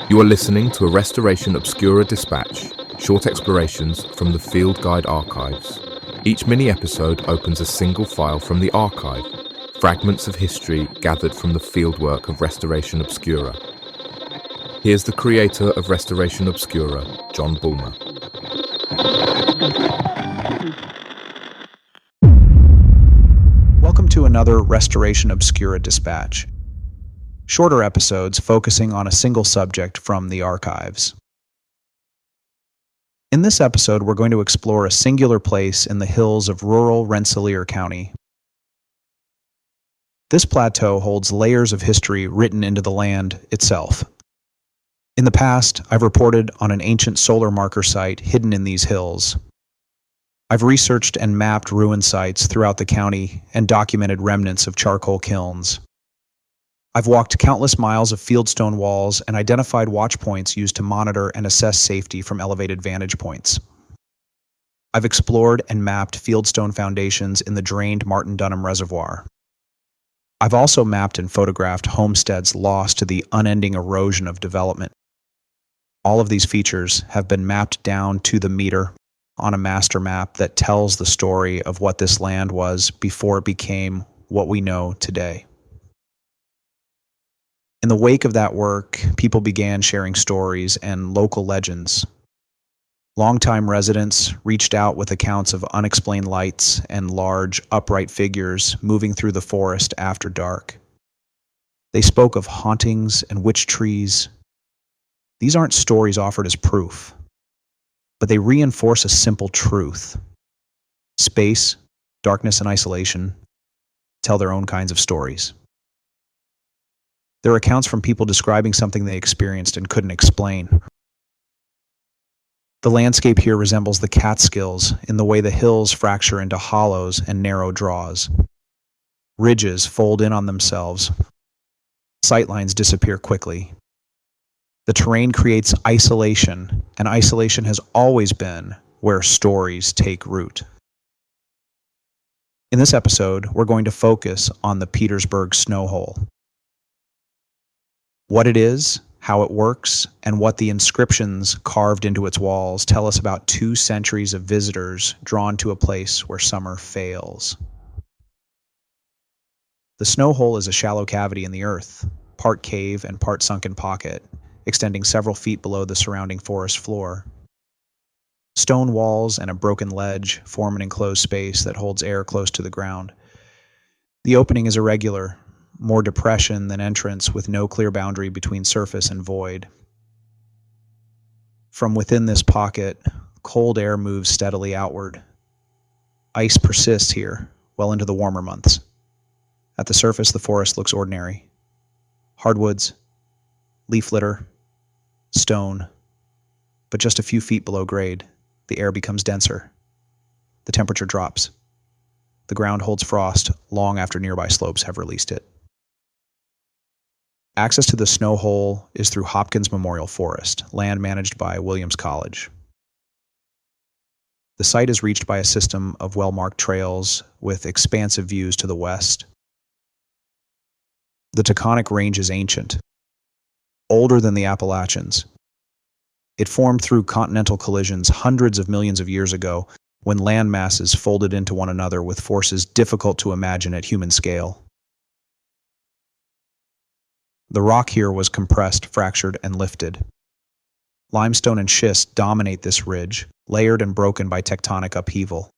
You are listening to a Restoration Obscura dispatch, short explorations from the Field Guide archives. Each mini-episode opens a single file from the archive, fragments of history gathered from the fieldwork of Restoration Obscura. Here's the creator of Restoration Obscura, John Bulmer. Welcome to another Restoration Obscura dispatch. Shorter episodes focusing on a single subject from the archives. In this episode, we're going to explore a singular place in the hills of rural Rensselaer County. This plateau holds layers of history written into the land itself. In the past, I've reported on an ancient solar marker site hidden in these hills. I've researched and mapped ruin sites throughout the county and documented remnants of charcoal kilns. I've walked countless miles of fieldstone walls and identified watch points used to monitor and assess safety from elevated vantage points. I've explored and mapped fieldstone foundations in the drained Martin Dunham Reservoir. I've also mapped and photographed homesteads lost to the unending erosion of development. All of these features have been mapped down to the meter on a master map that tells the story of what this land was before it became what we know today. In the wake of that work, people began sharing stories and local legends. Longtime residents reached out with accounts of unexplained lights and large, upright figures moving through the forest after dark. They spoke of hauntings and witch trees. These aren't stories offered as proof, but they reinforce a simple truth. Space, darkness, and isolation tell their own kinds of stories. There are accounts from people describing something they experienced and couldn't explain. The landscape here resembles the Catskills in the way the hills fracture into hollows and narrow draws. Ridges fold in on themselves. Sightlines disappear quickly. The terrain creates isolation, and isolation has always been where stories take root. In this episode, we're going to focus on the Petersburgh Snow Hole. What it is, how it works, and what the inscriptions carved into its walls tell us about 2 centuries of visitors drawn to a place where summer fails. The snow hole is a shallow cavity in the earth, part cave and part sunken pocket, extending several feet below the surrounding forest floor. Stone walls and a broken ledge form an enclosed space that holds air close to the ground. The opening is irregular, more depression than entrance, with no clear boundary between surface and void. From within this pocket, cold air moves steadily outward. Ice persists here, well into the warmer months. At the surface, the forest looks ordinary. Hardwoods, leaf litter, stone. But just a few feet below grade, the air becomes denser. The temperature drops. The ground holds frost long after nearby slopes have released it. Access to the snow hole is through Hopkins Memorial Forest, land managed by Williams College. The site is reached by a system of well-marked trails with expansive views to the west. The Taconic Range is ancient, older than the Appalachians. It formed through continental collisions hundreds of millions of years ago when land masses folded into one another with forces difficult to imagine at human scale. The rock here was compressed, fractured, and lifted. Limestone and schist dominate this ridge, layered and broken by tectonic upheaval.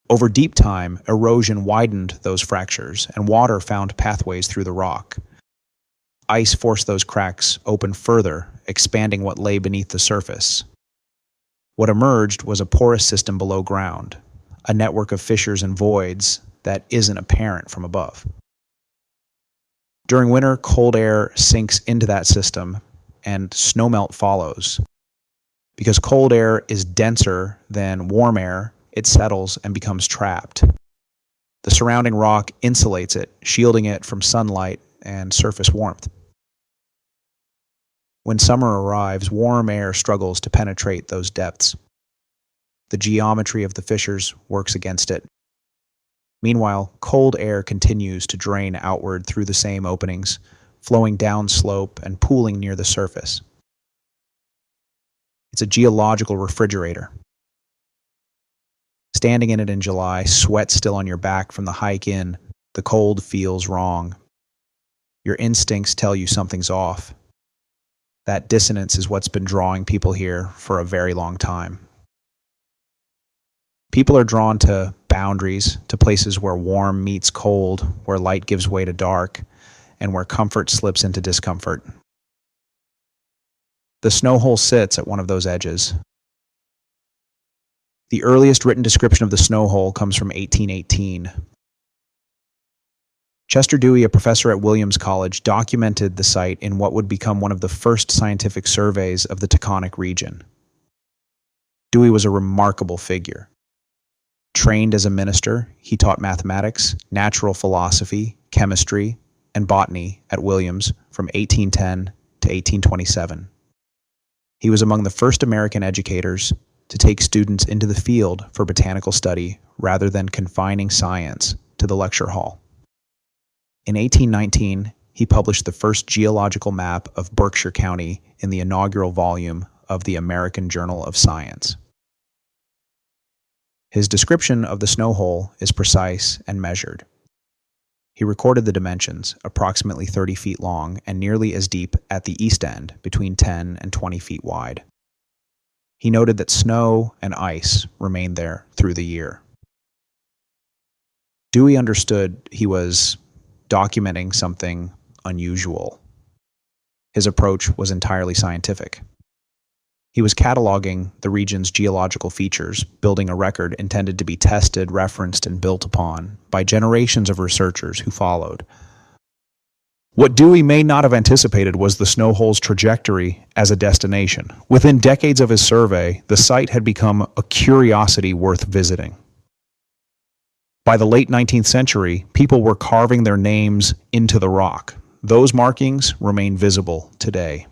Over deep time, erosion widened those fractures, and water found pathways through the rock. Ice forced those cracks open further, expanding what lay beneath the surface. What emerged was a porous system below ground, a network of fissures and voids that isn't apparent from above. During winter, cold air sinks into that system, and snowmelt follows. Because cold air is denser than warm air, it settles and becomes trapped. The surrounding rock insulates it, shielding it from sunlight and surface warmth. When summer arrives, warm air struggles to penetrate those depths. The geometry of the fissures works against it. Meanwhile, cold air continues to drain outward through the same openings, flowing downslope and pooling near the surface. It's a geological refrigerator. Standing in it in July, sweat still on your back from the hike in, the cold feels wrong. Your instincts tell you something's off. That dissonance is what's been drawing people here for a very long time. People are drawn to boundaries, to places where warm meets cold, where light gives way to dark, and where comfort slips into discomfort. The snow hole sits at one of those edges. The earliest written description of the snow hole comes from 1818. Chester Dewey, a professor at Williams College, documented the site in what would become one of the first scientific surveys of the Taconic region. Dewey was a remarkable figure. Trained as a minister, he taught mathematics, natural philosophy, chemistry, and botany at Williams from 1810 to 1827. He was among the first American educators to take students into the field for botanical study rather than confining science to the lecture hall. In 1819, he published the first geological map of Berkshire County in the inaugural volume of the American Journal of Science. His description of the snow hole is precise and measured. He recorded the dimensions, approximately 30 feet long and nearly as deep at the east end, between 10 and 20 feet wide. He noted that snow and ice remained there through the year. Dewey understood he was documenting something unusual. His approach was entirely scientific. He was cataloging the region's geological features, building a record intended to be tested, referenced, and built upon by generations of researchers who followed. What Dewey may not have anticipated was the snow hole's trajectory as a destination. Within decades of his survey, the site had become a curiosity worth visiting. By the late 19th century, people were carving their names into the rock. Those markings remain visible today.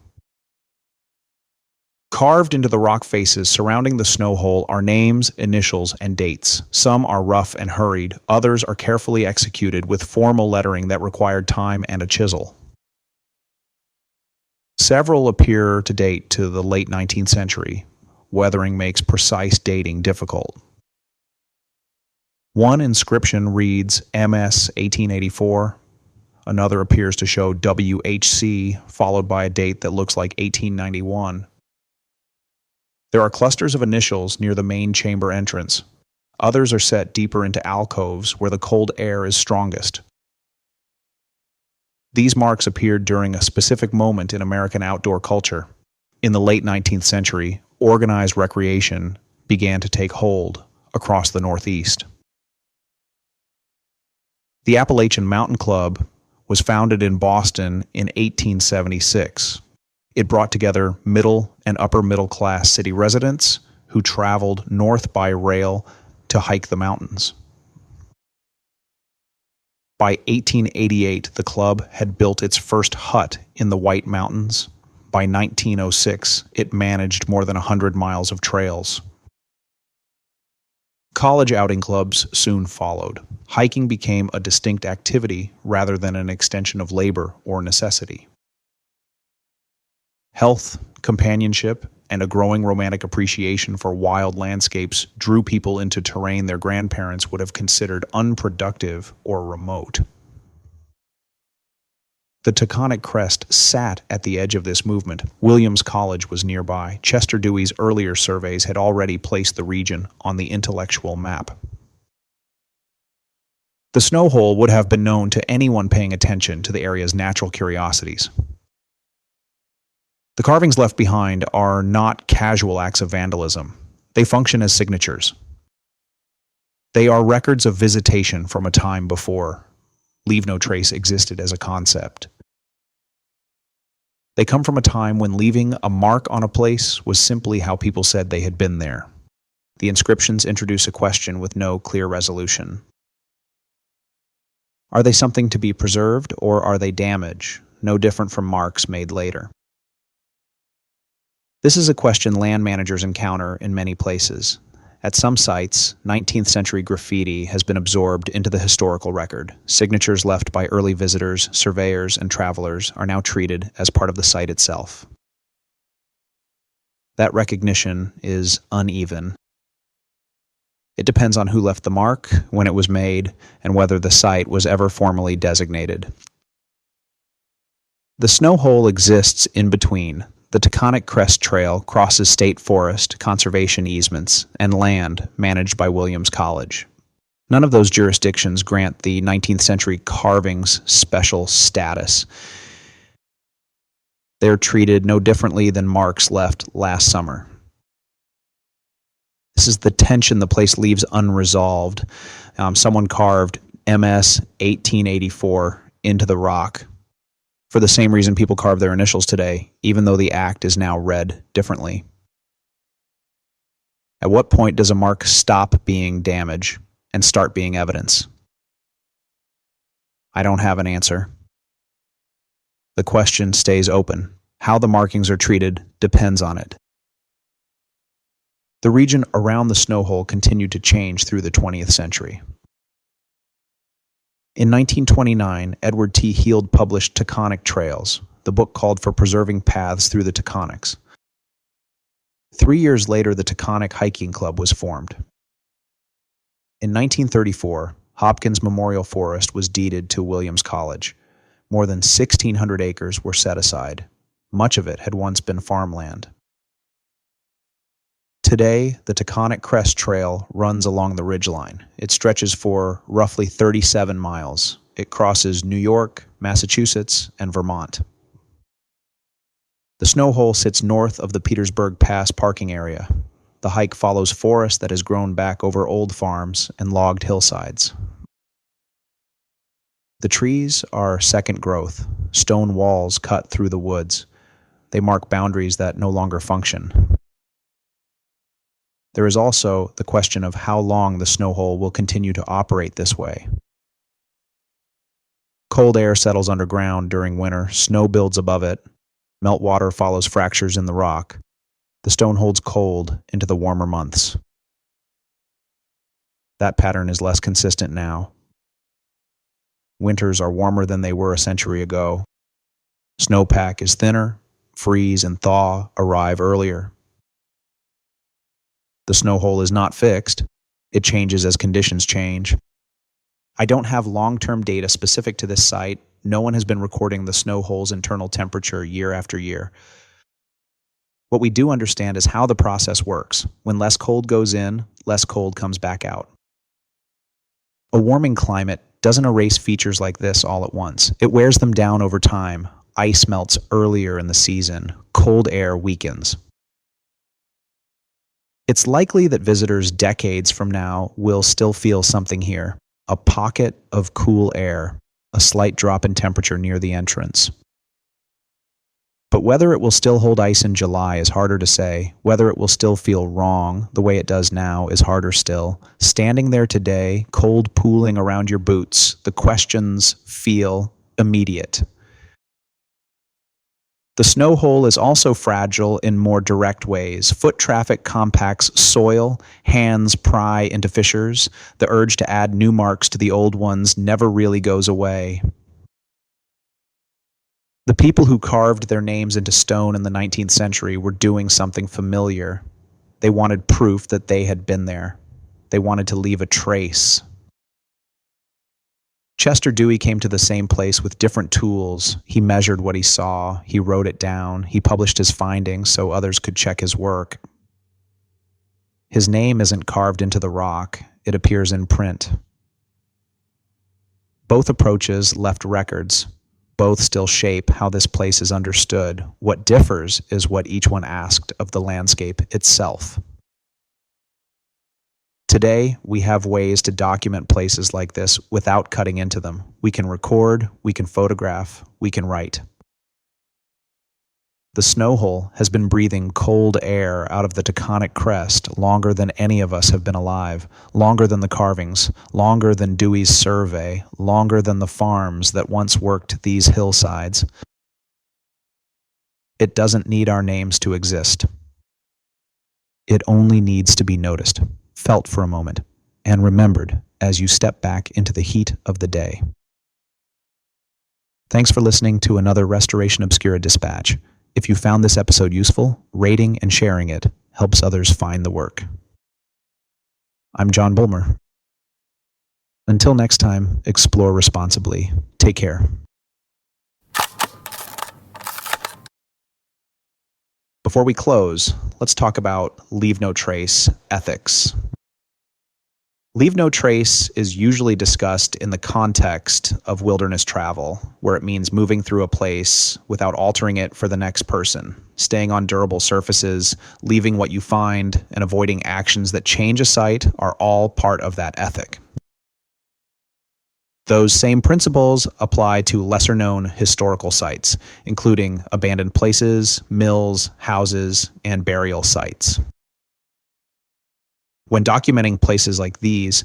Carved into the rock faces surrounding the snow hole are names, initials, and dates. Some are rough and hurried, others are carefully executed with formal lettering that required time and a chisel. Several appear to date to the late 19th century. Weathering makes precise dating difficult. One inscription reads MS 1884. Another appears to show WHC, followed by a date that looks like 1891. There are clusters of initials near the main chamber entrance. Others are set deeper into alcoves where the cold air is strongest. These marks appeared during a specific moment in American outdoor culture. In the late 19th century, organized recreation began to take hold across the Northeast. The Appalachian Mountain Club was founded in Boston in 1876. It brought together middle and upper middle class city residents who traveled north by rail to hike the mountains. By 1888, the club had built its first hut in the White Mountains. By 1906, it managed more than 100 miles of trails. College outing clubs soon followed. Hiking became a distinct activity rather than an extension of labor or necessity. Health, companionship, and a growing romantic appreciation for wild landscapes drew people into terrain their grandparents would have considered unproductive or remote. The Taconic crest sat at the edge of this movement. Williams College was nearby. Chester Dewey's earlier surveys had already placed the region on the intellectual map. The snow hole would have been known to anyone paying attention to the area's natural curiosities. The carvings left behind are not casual acts of vandalism. They function as signatures. They are records of visitation from a time before leave no trace existed as a concept. They come from a time when leaving a mark on a place was simply how people said they had been there. The inscriptions introduce a question with no clear resolution. Are they something to be preserved, or are they damage, no different from marks made later? This is a question land managers encounter in many places. At some sites, 19th century graffiti has been absorbed into the historical record. Signatures left by early visitors, surveyors, and travelers are now treated as part of the site itself. That recognition is uneven. It depends on who left the mark, when it was made, and whether the site was ever formally designated. The Snow Hole exists in between. The Taconic Crest Trail crosses state forest, conservation easements, and land managed by Williams College. None of those jurisdictions grant the 19th century carvings special status. They're treated no differently than marks left last summer. This is the tension the place leaves unresolved. Someone carved MS 1884 into the rock for the same reason people carve their initials today, even though the act is now read differently. At what point does a mark stop being damage and start being evidence? I don't have an answer. The question stays open. How the markings are treated depends on it. The region around the Snow Hole continued to change through the 20th century. In 1929, Edward T. Heald published Taconic Trails. The book called for preserving paths through the Taconics. 3 years later, the Taconic Hiking Club was formed. In 1934, Hopkins Memorial Forest was deeded to Williams College. More than 1,600 acres were set aside. Much of it had once been farmland. Today, the Taconic Crest Trail runs along the ridgeline. It stretches for roughly 37 miles. It crosses New York, Massachusetts, and Vermont. The Snow Hole sits north of the Petersburgh Pass parking area. The hike follows forest that has grown back over old farms and logged hillsides. The trees are second growth, stone walls cut through the woods. They mark boundaries that no longer function. There is also the question of how long the Snow Hole will continue to operate this way. Cold air settles underground during winter, snow builds above it, meltwater follows fractures in the rock. The stone holds cold into the warmer months. That pattern is less consistent now. Winters are warmer than they were a century ago. Snowpack is thinner, freeze and thaw arrive earlier. The Snow Hole is not fixed. It changes as conditions change. I don't have long-term data specific to this site. No one has been recording the Snow Hole's internal temperature year after year. What we do understand is how the process works. When less cold goes in, less cold comes back out. A warming climate doesn't erase features like this all at once. It wears them down over time. Ice melts earlier in the season. Cold air weakens. It's likely that visitors decades from now will still feel something here. A pocket of cool air, a slight drop in temperature near the entrance. But whether it will still hold ice in July is harder to say. Whether it will still feel wrong the way it does now is harder still. Standing there today, cold pooling around your boots, the questions feel immediate. The Snow Hole is also fragile in more direct ways. Foot traffic compacts soil, hands pry into fissures. The urge to add new marks to the old ones never really goes away. The people who carved their names into stone in the 19th century were doing something familiar. They wanted proof that they had been there. They wanted to leave a trace. Chester Dewey came to the same place with different tools. He measured what he saw. He wrote it down. He published his findings so others could check his work. His name isn't carved into the rock. It appears in print. Both approaches left records. Both still shape how this place is understood. What differs is what each one asked of the landscape itself. Today, we have ways to document places like this without cutting into them. We can record, we can photograph, we can write. The Snow Hole has been breathing cold air out of the Taconic Crest longer than any of us have been alive, longer than the carvings, longer than Dewey's survey, longer than the farms that once worked these hillsides. It doesn't need our names to exist. It only needs to be noticed. felt for a moment, and remembered as you step back into the heat of the day. Thanks for listening to another Restoration Obscura Dispatch. If you found this episode useful, rating and sharing it helps others find the work. I'm John Bulmer. Until next time, explore responsibly. Take care. Before we close, let's talk about leave no trace ethics. Leave no trace is usually discussed in the context of wilderness travel, where it means moving through a place without altering it for the next person, staying on durable surfaces, leaving what you find, and avoiding actions that change a site are all part of that ethic. Those same principles apply to lesser-known historical sites, including abandoned places, mills, houses, and burial sites. When documenting places like these,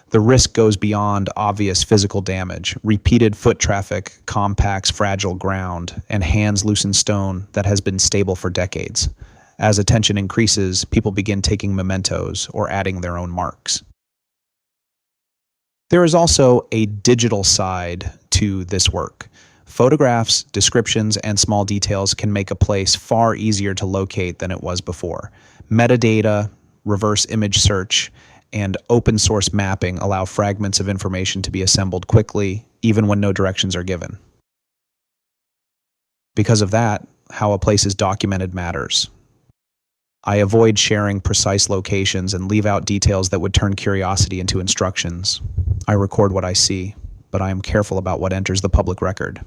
the risk goes beyond obvious physical damage. Repeated foot traffic compacts fragile ground and hands loosen stone that has been stable for decades. As attention increases, people begin taking mementos or adding their own marks. There is also a digital side to this work. Photographs, descriptions, and small details can make a place far easier to locate than it was before. Metadata, reverse image search, and open source mapping allow fragments of information to be assembled quickly, even when no directions are given. Because of that, how a place is documented matters. I avoid sharing precise locations and leave out details that would turn curiosity into instructions. I record what I see, but I am careful about what enters the public record.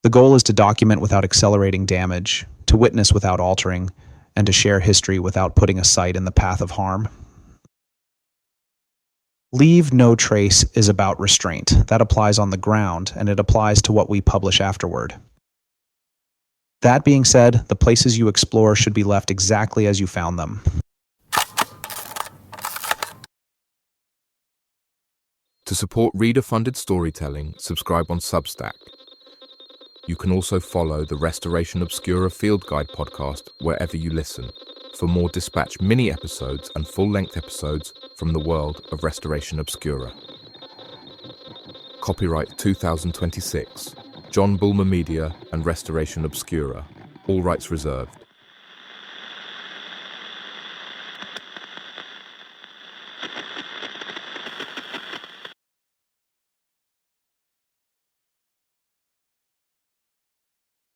The goal is to document without accelerating damage, to witness without altering, and to share history without putting a site in the path of harm. Leave no trace is about restraint. That applies on the ground, and it applies to what we publish afterward. That being said, the places you explore should be left exactly as you found them. To support reader-funded storytelling, subscribe on Substack. You can also follow the Restoration Obscura Field Guide podcast wherever you listen for more Dispatch mini-episodes and full-length episodes from the world of Restoration Obscura. Copyright 2026, John Bulmer Media and Restoration Obscura. All rights reserved.